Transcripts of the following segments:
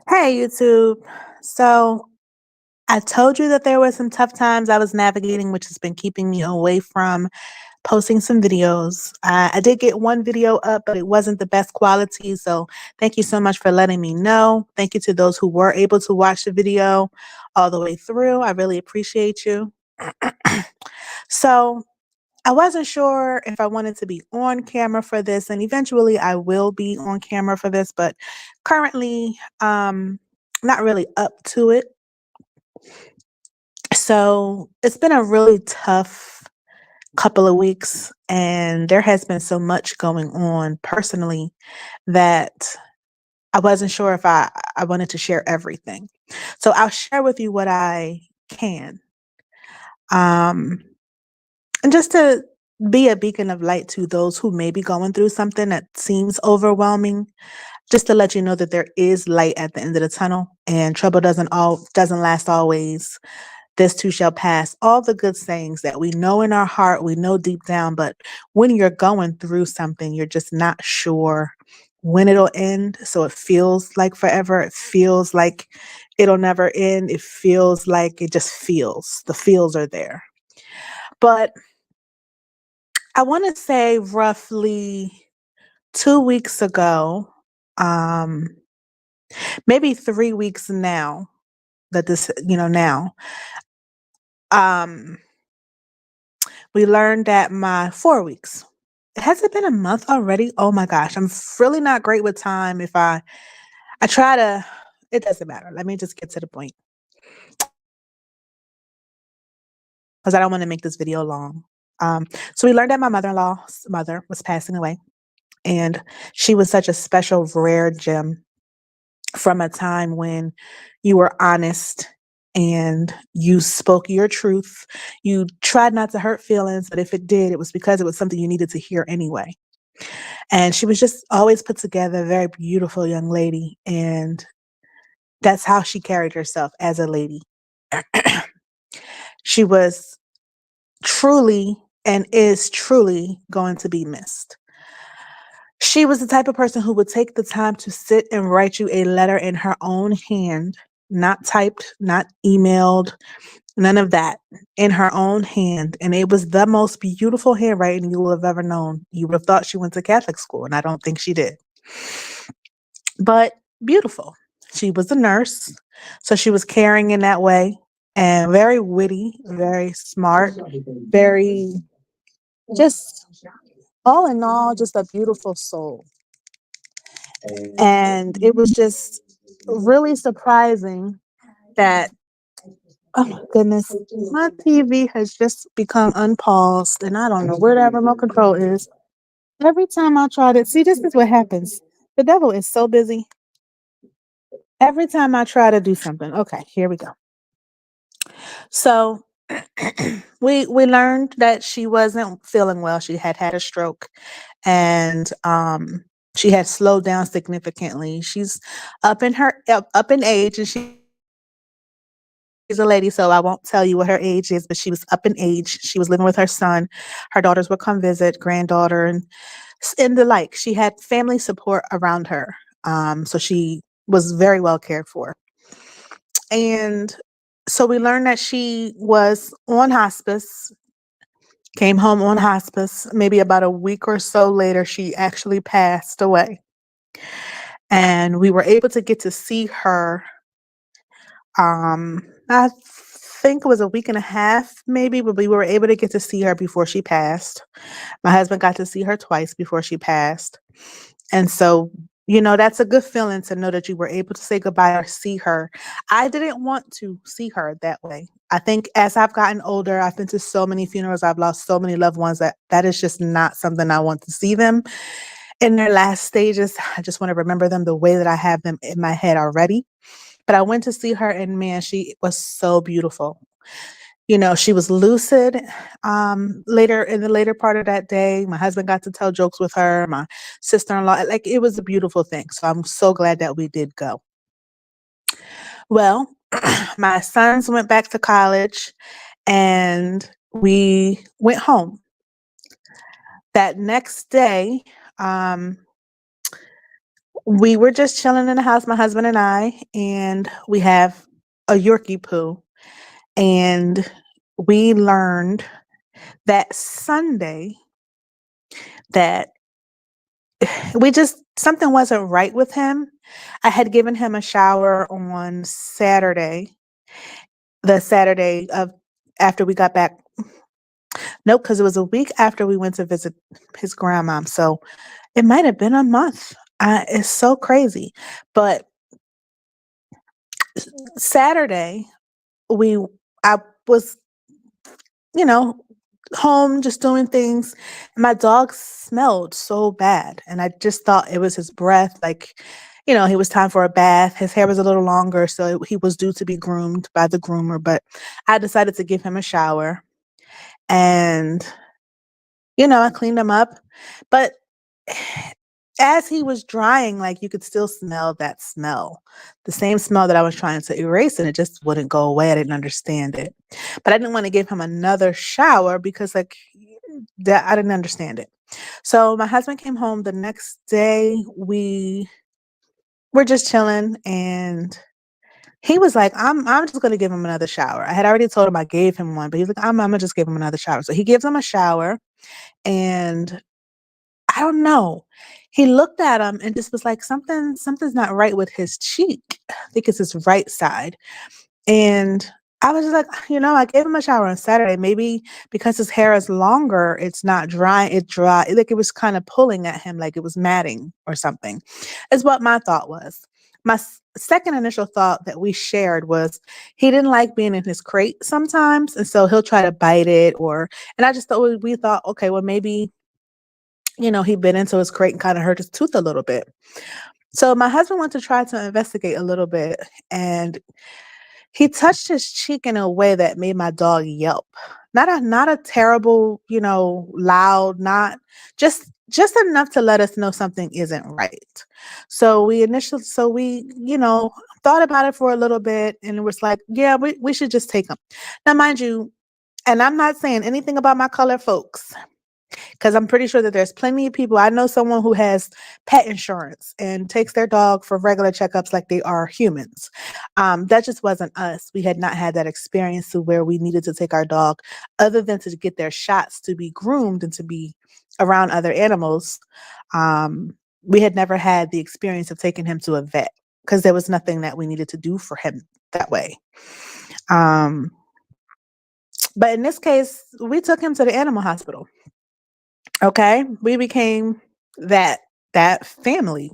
Hey, YouTube. So I told you that there were some tough times I was navigating, which has been keeping me away from posting some videos. I did get one video up, but it wasn't the best quality. So thank you so much for letting me know. Thank you to those who were able to watch the video all the way through. I really appreciate you. So I wasn't sure if I wanted to be on camera for this, and eventually I will be on camera for this, but currently, not really up to it. So it's been a really tough couple of weeks, and there has been so much going on personally that I wasn't sure if I wanted to share everything. So I'll share with you what I can. Um, and just to be a beacon of light to those who may be going through something that seems overwhelming, just to let you know that there is light at the end of the tunnel and trouble doesn't last always. This too shall pass. All the good sayings that we know in our heart, we know deep down, but when you're going through something, you're just not sure when it'll end. So it feels like forever. It feels like it'll never end. It feels like it just feels. The feels are there. But I want to say roughly 2 weeks ago, um, maybe 3 weeks now that now, um, we learned that my 4 weeks. Has it been a month already? Oh my gosh, I'm really not great with time. If I try to, it doesn't matter. Let me just get to the point because I don't want to make this video long. So we learned that my mother-in-law's mother was passing away, and she was such a special, rare gem from a time when you were honest and you spoke your truth. You tried not to hurt feelings, but if it did, it was because it was something you needed to hear anyway. And she was just always put together, a very beautiful young lady. And that's how she carried herself as a lady. She was truly and is truly going to be missed. She was the type of person who would take the time to sit and write you a letter in her own hand, not typed, not emailed, none of that, in her own hand. And it was the most beautiful handwriting you will have ever known. You would have thought she went to Catholic school, and I don't think she did. But beautiful. She was a nurse, so she was caring in that way and very witty, very smart, very just all in all, just a beautiful soul. And it was just really surprising that, oh my goodness, my TV has just become unpaused and I don't know where that remote control is. Every time I try to see, this is what happens. The devil is so busy. Every time I try to do something. Okay, here we go. So we learned that she wasn't feeling well. She had had a stroke, and she had slowed down significantly. She's up in age, and she's a lady, so I won't tell you what her age is, but she was up in age. She was living with her son. Her daughters would come visit, granddaughter, and the like. She had family support around her, so she was very well cared for. And so we learned that she was on hospice, came home on hospice. Maybe about a week or so later, she actually passed away. And we were able to get to see her. I think it was a week and a half, maybe, but we were able to get to see her before she passed. My husband got to see her twice before she passed. And so, that's a good feeling to know that you were able to say goodbye or see her. I didn't want to see her that way. I think as I've gotten older, I've been to so many funerals, I've lost so many loved ones that is just not something I want to see them in their last stages. I just want to remember them the way that I have them in my head already. But I went to see her, and man, she was so beautiful. She was lucid. Later in the later part of that day, my husband got to tell jokes with her, my sister-in-law, like it was a beautiful thing. So I'm so glad that we did go. Well, my sons went back to college and we went home. That next day, um, We were just chilling in the house, my husband and I, and we have a Yorkie poo. And we learned that Sunday that we just something wasn't right with him. I had given him a shower on Saturday, the Saturday of after we got back. Nope, because it was a week after we went to visit his grandma. So it might have been a month. It's so crazy. But Saturday, we I was, you know, home just doing things. And my dog smelled so bad. And I just thought it was his breath. Like, he was time for a bath. His hair was a little longer, so he was due to be groomed by the groomer. But I decided to give him a shower. And, I cleaned him up. But as he was drying, like you could still smell that smell, the same smell that I was trying to erase, and it just wouldn't go away. I didn't understand it, but I didn't want to give him another shower because, like, that I didn't understand it. So my husband came home the next day. We were just chilling, and he was like, "I'm just gonna give him another shower." I had already told him I gave him one, but he's like, "I'm gonna just give him another shower." So he gives him a shower, and I don't know. He looked at him and just was like, something's not right with his cheek. I think it's his right side. And I was just like, I gave him a shower on Saturday. Maybe because his hair is longer, it's not dry. It dry. Like it was kind of pulling at him, like it was matting or something, is what my thought was. My second initial thought that we shared was he didn't like being in his crate sometimes. And so he'll try to bite it and I just thought, we thought, okay, well, maybe he bit into his crate and kind of hurt his tooth a little bit. So my husband went to try to investigate a little bit, and he touched his cheek in a way that made my dog yelp. Not a terrible, loud, not just enough to let us know something isn't right. So we thought about it for a little bit, and it was like, yeah, we should just take him. Now, mind you, and I'm not saying anything about my color folks, because I'm pretty sure that there's plenty of people. I know someone who has pet insurance and takes their dog for regular checkups like they are humans. That just wasn't us. We had not had that experience to where we needed to take our dog other than to get their shots to be groomed and to be around other animals. We had never had the experience of taking him to a vet because there was nothing that we needed to do for him that way. Um, but in this case, we took him to the animal hospital. Okay, we became that family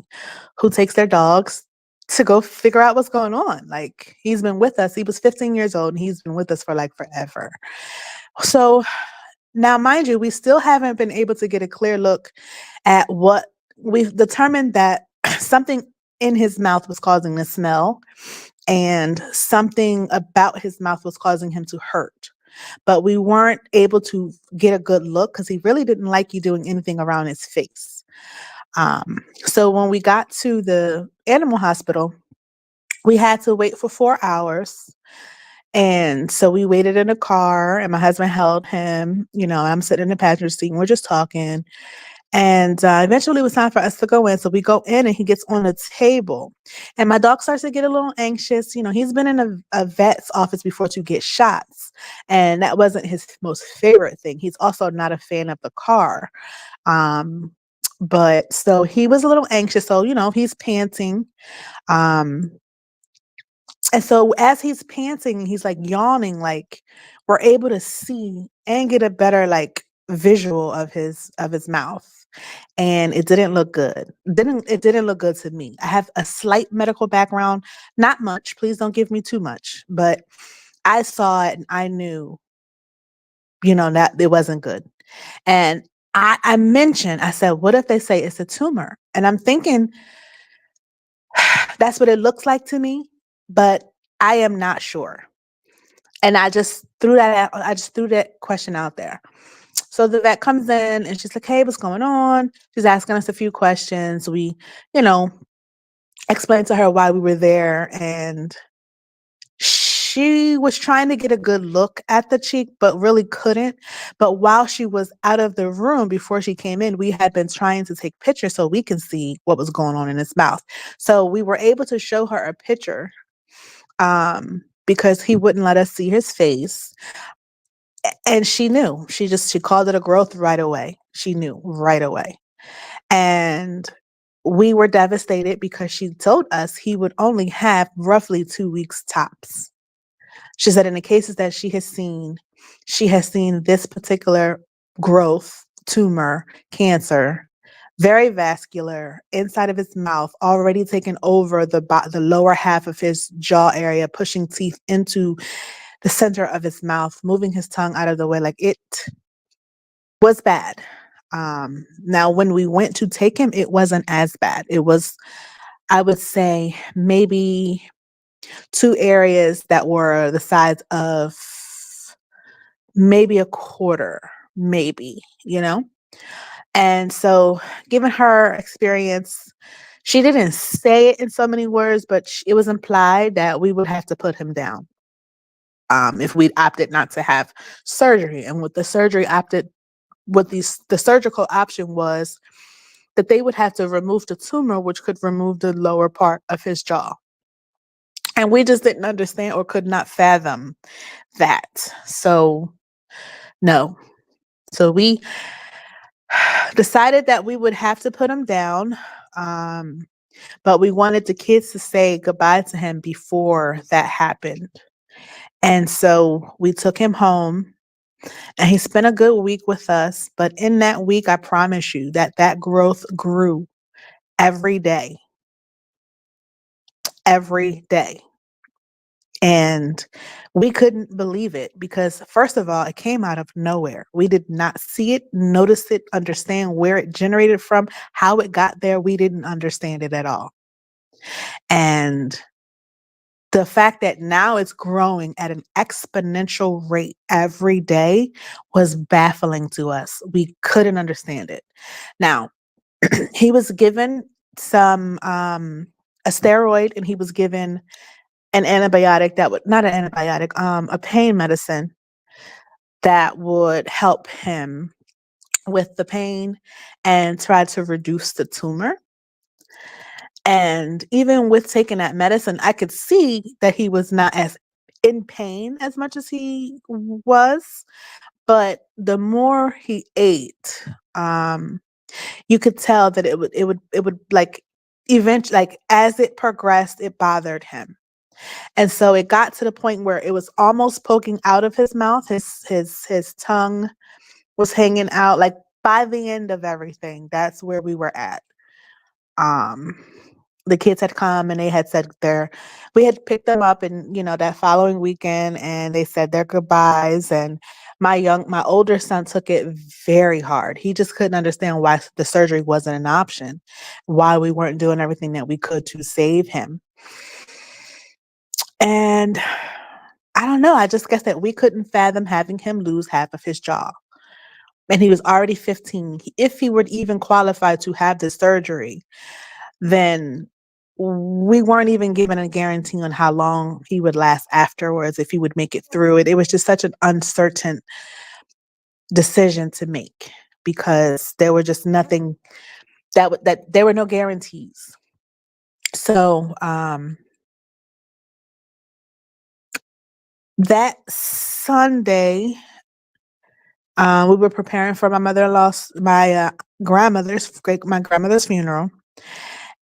who takes their dogs to go figure out what's going on. Like he's been with us. He was 15 years old and he's been with us for like forever. So now, mind you, we still haven't been able to get a clear look at what we've determined that something in his mouth was causing the smell and something about his mouth was causing him to hurt. But we weren't able to get a good look because he really didn't like you doing anything around his face. So when we got to the animal hospital, we had to wait for 4 hours. And so we waited in a car, and my husband held him. I'm sitting in the passenger seat, and we're just talking. And eventually it was time for us to go in. So we go in and he gets on the table. And my dog starts to get a little anxious. He's been in a vet's office before to get shots. And that wasn't his most favorite thing. He's also not a fan of the car. But so he was a little anxious. So, he's panting. Um, and so as he's panting, he's like yawning, like we're able to see and get a better like visual of his mouth. And it didn't look good. It didn't look good to me. I have a slight medical background, not much. Please don't give me too much. But I saw it and I knew, that it wasn't good. And I said, what if they say it's a tumor? And I'm thinking that's what it looks like to me, but I am not sure. And I just threw that out. I just threw that question out there. So the vet comes in and she's like, hey, what's going on? She's asking us a few questions. We, explained to her why we were there. And she was trying to get a good look at the cheek, but really couldn't. But while she was out of the room before she came in, we had been trying to take pictures so we can see what was going on in his mouth. So we were able to show her a picture because he wouldn't let us see his face. And she knew. She called it a growth right away. She knew right away. And we were devastated because she told us he would only have roughly 2 weeks tops. She said in the cases that she has seen this particular growth, tumor, cancer, very vascular, inside of his mouth, already taken over the lower half of his jaw area, pushing teeth into the center of his mouth, moving his tongue out of the way. Like, it was bad. Now, when we went to take him, it wasn't as bad. It was, I would say, maybe 2 areas that were the size of maybe a quarter, maybe, you know? And so, given her experience, she didn't say it in so many words, but it was implied that we would have to put him down if we opted not to have surgery. And with the surgery opted, what the surgical option was that they would have to remove the tumor, which could remove the lower part of his jaw. And we just didn't understand or could not fathom that. So, no. So we decided that we would have to put him down. But we wanted the kids to say goodbye to him before that happened. And so we took him home and he spent a good week with us. But in that week, I promise you that growth grew every day, every day. And we couldn't believe it because, first of all, it came out of nowhere. We did not see it, notice it, understand where it generated from, how it got there. We didn't understand it at all. And the fact that now it's growing at an exponential rate every day was baffling to us. We couldn't understand it. Now, he was given a steroid, and he was given an antibiotic that would, not an antibiotic, a pain medicine that would help him with the pain and try to reduce the tumor. And even with taking that medicine, I could see that he was not as in pain as much as he was. But the more he ate, you could tell that it would like eventually, like as it progressed, it bothered him. And so it got to the point where it was almost poking out of his mouth. His tongue was hanging out. Like, by the end of everything, that's where we were at. Um, the kids had come and they had said we had picked them up, and that following weekend, and they said their goodbyes. And my older son took it very hard. He just couldn't understand why the surgery wasn't an option, why we weren't doing everything that we could to save him. And I don't know, I just guess that we couldn't fathom having him lose half of his jaw. And he was already 15. If he would even qualify to have the surgery, then we weren't even given a guarantee on how long he would last afterwards, if he would make it through it. It was just such an uncertain decision to make because there were just nothing that there were no guarantees. So that Sunday, we were preparing for my mother-in-law's, my grandmother's funeral,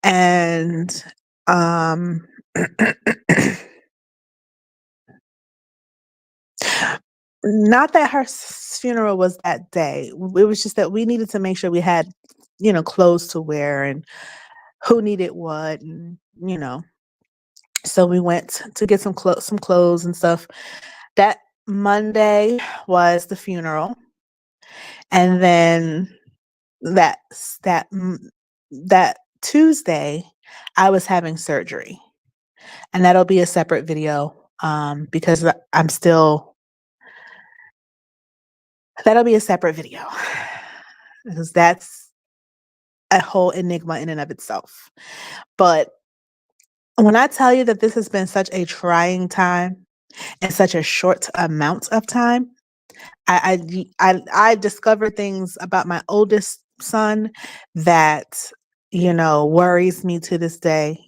and not that her funeral was that day. It was just that we needed to make sure we had, clothes to wear and who needed what, and So we went to get some clothes and stuff. That Monday was the funeral, and then that that that Tuesday, I was having surgery, and that'll be a separate video because that'll be a separate video because that's a whole enigma in and of itself. But when I tell you that this has been such a trying time, in such a short amount of time. I discovered things about my oldest son that, worries me to this day.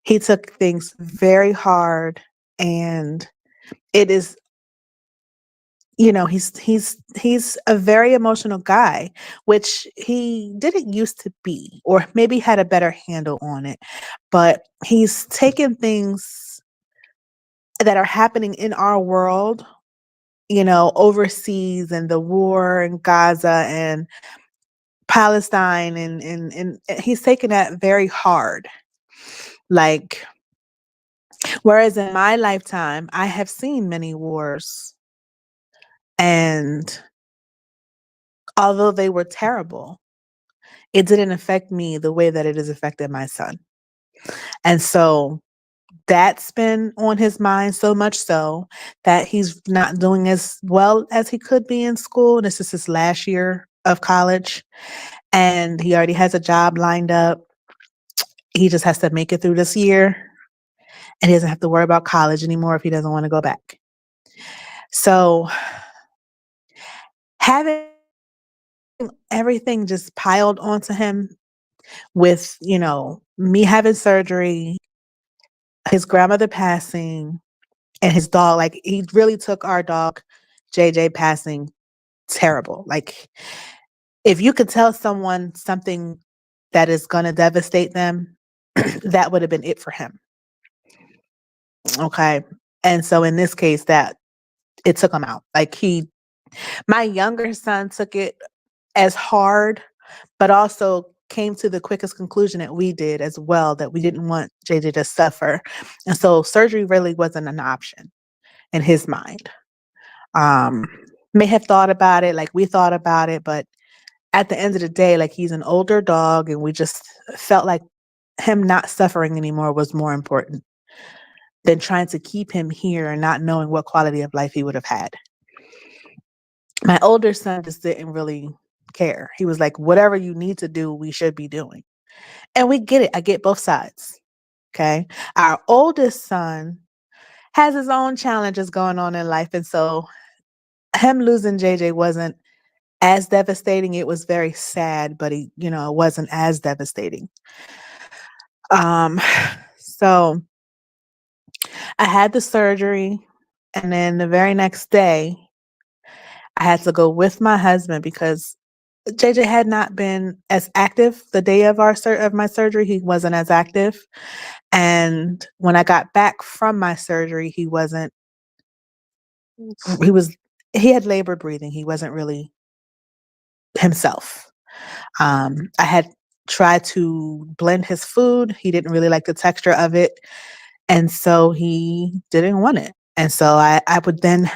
He took things very hard, and it is, he's a very emotional guy, which he didn't used to be, or maybe had a better handle on it. But he's taken things that are happening in our world, overseas, and the war in Gaza and Palestine, and he's taken that very hard. Like, whereas in my lifetime, I have seen many wars, and although they were terrible, it didn't affect me the way that it has affected my son. And so that's been on his mind, so much so that he's not doing as well as he could be in school. This is his last year of college, and he already has a job lined up. He just has to make it through this year, and he doesn't have to worry about college anymore if he doesn't want to go back. So having everything just piled onto him with, me having surgery, his grandmother passing, and his dog, like, he really took our dog JJ passing terrible. Like, if you could tell someone something that is going to devastate them, that would have been it for him. Okay. And so in this case, that it took him out. Like, my younger son took it as hard, but also came to the quickest conclusion that we did as well, that we didn't want JJ to suffer. And so surgery really wasn't an option in his mind. Um, may have thought about it like we thought about it, but at the end of the day, like, he's an older dog, and we just felt like him not suffering anymore was more important than trying to keep him here and not knowing what quality of life he would have had. My older son just didn't really care. He was like, whatever you need to do, we should be doing. And we get it. I get both sides. Okay. Our oldest son has his own challenges going on in life. And so him losing JJ wasn't as devastating. It was very sad, but it wasn't as devastating. Um, so I had the surgery, and then the very next day, I had to go with my husband because JJ had not been as active the day of of my surgery. He wasn't as active, and when I got back from my surgery, he wasn't. He was. He had labor breathing. He wasn't really himself. I had tried to blend his food. He didn't really like the texture of it, and so he didn't want it. And so I would then.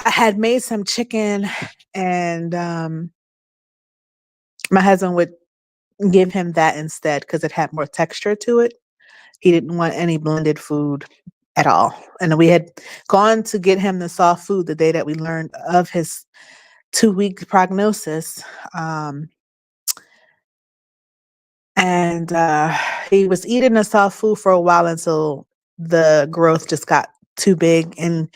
I had made some chicken, and my husband would give him that instead because it had more texture to it. He didn't want any blended food at all. And we had gone to get him the soft food the day that we learned of his 2-week prognosis. Um, and he was eating the soft food for a while until the growth just got too big. And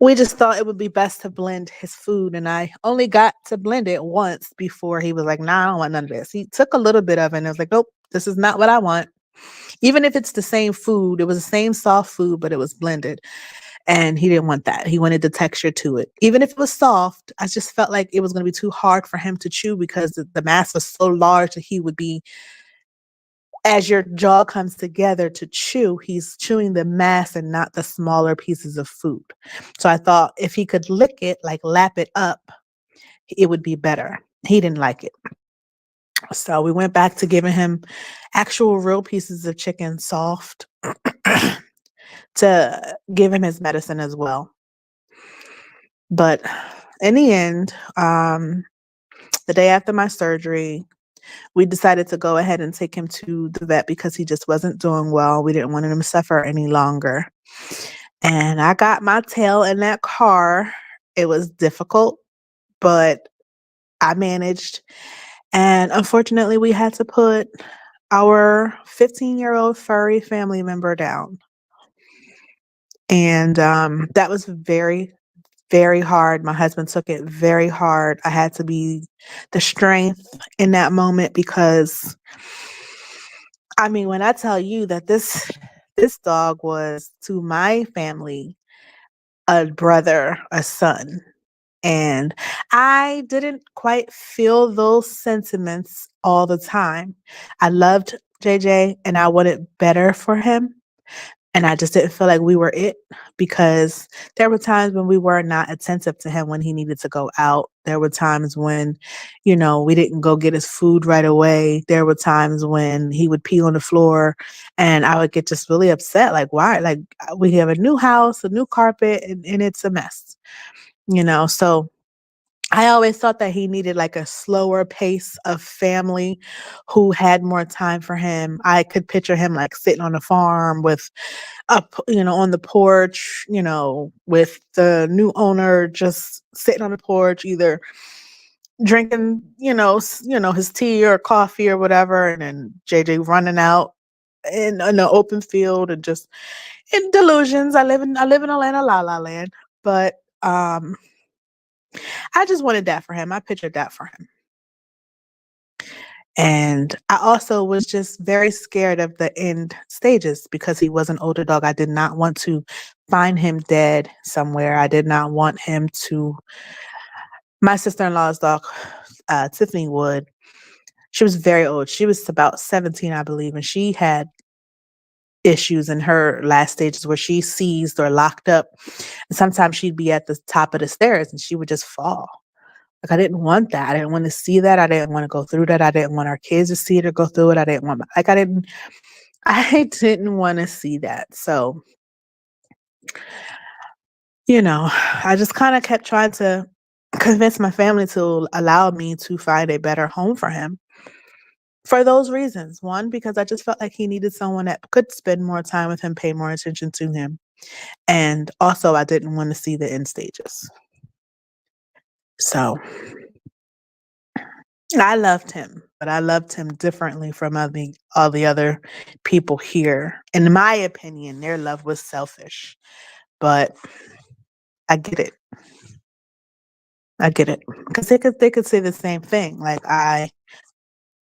we just thought it would be best to blend his food. And I only got to blend it once before he was like, nah, I don't want none of this. He took a little bit of it and I was like, nope, this is not what I want. Even if it's the same food, it was the same soft food, but it was blended. And he didn't want that. He wanted the texture to it. Even if it was soft, I just felt like it was going to be too hard for him to chew because the mass was so large that he would be, as your jaw comes together to chew, he's chewing the mass and not the smaller pieces of food. So I thought if he could lick it, like lap it up, it would be better. He didn't like it. So we went back to giving him actual real pieces of chicken, soft, to give him his medicine as well. But in the end, the day after my surgery, we decided to go ahead and take him to the vet because he just wasn't doing well. We didn't want him to suffer any longer. And I got my tail in that car. It was difficult, but I managed. And unfortunately, we had to put our 15-year-old furry family member down. And that was very, very hard. My husband took it very hard. I had to be the strength in that moment because I mean, when I tell you that this dog was to my family a brother, a son, and I didn't quite feel those sentiments all the time. I loved JJ and I wanted better for him. And I just didn't feel like we were it because there were times when we were not attentive to him when he needed to go out. There were times when, we didn't go get his food right away. There were times when he would pee on the floor and I would get just really upset. Like, why? Like, we have a new house, a new carpet, and it's a mess, So I always thought that he needed like a slower pace of family who had more time for him. I could picture him like sitting on the farm with up, on the porch, with the new owner just sitting on the porch, either drinking, his tea or coffee or whatever, and then JJ running out in the open field and just in delusions. I live in a land of la la land, but I just wanted that for him. I pictured that for him. And I also was just very scared of the end stages because he was an older dog. I did not want to find him dead somewhere. I did not want him to. My sister in law's dog, Tiffany Wood, she was very old. She was about 17, I believe, and she had issues in her last stages where she seized or locked up. And sometimes she'd be at the top of the stairs and she would just fall. Like, I didn't want that. I didn't want to see that. I didn't want to go through that. I didn't want our kids to see it or go through it. I didn't want I didn't want to see that. So, I just kind of kept trying to convince my family to allow me to find a better home for him for those reasons. One, because I just felt like he needed someone that could spend more time with him, pay more attention to him. And also, I didn't want to see the end stages. So, I loved him, but I loved him differently from all the other people here. In my opinion, their love was selfish, but I get it. I get it because they could say the same thing. Like, I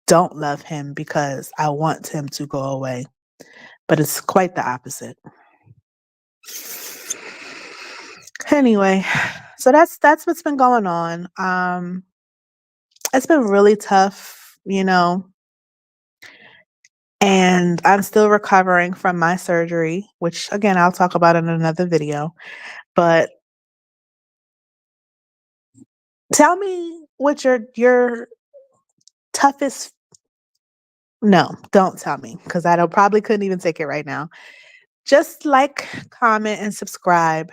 don't love him because I want him to go away, but it's quite the opposite. Anyway, so that's what's been going on. It's been really tough, and I'm still recovering from my surgery, which again I'll talk about in another video. But tell me what your toughest. No, don't tell me because I don't probably couldn't even take it right now. Just like, comment, and subscribe.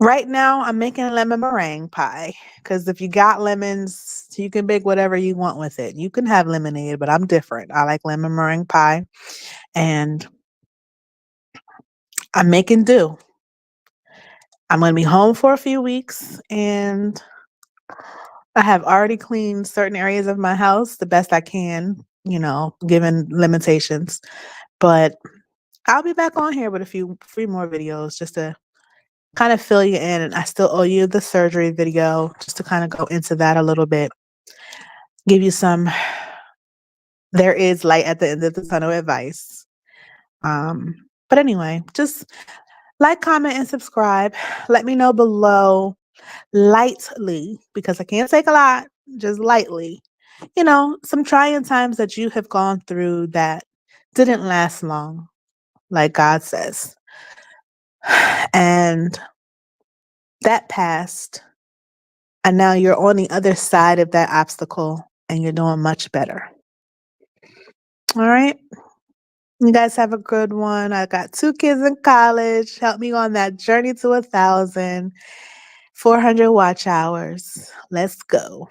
Right now, I'm making a lemon meringue pie because if you got lemons, you can make whatever you want with it. You can have lemonade, but I'm different. I like lemon meringue pie, and I'm making do. I'm going to be home for a few weeks, and I have already cleaned certain areas of my house the best I can, given limitations. But I'll be back on here with a few more videos just to kind of fill you in. And I still owe you the surgery video just to kind of go into that a little bit, give you some there is light at the end of the tunnel advice. But anyway, just like, comment, and subscribe. Let me know below lightly, because I can't take a lot, just lightly, some trying times that you have gone through that didn't last long, like God says. And that passed. And now you're on the other side of that obstacle and you're doing much better. All right. You guys have a good one. I got 2 kids in college. Help me on that journey to 1,400 watch hours. Let's go.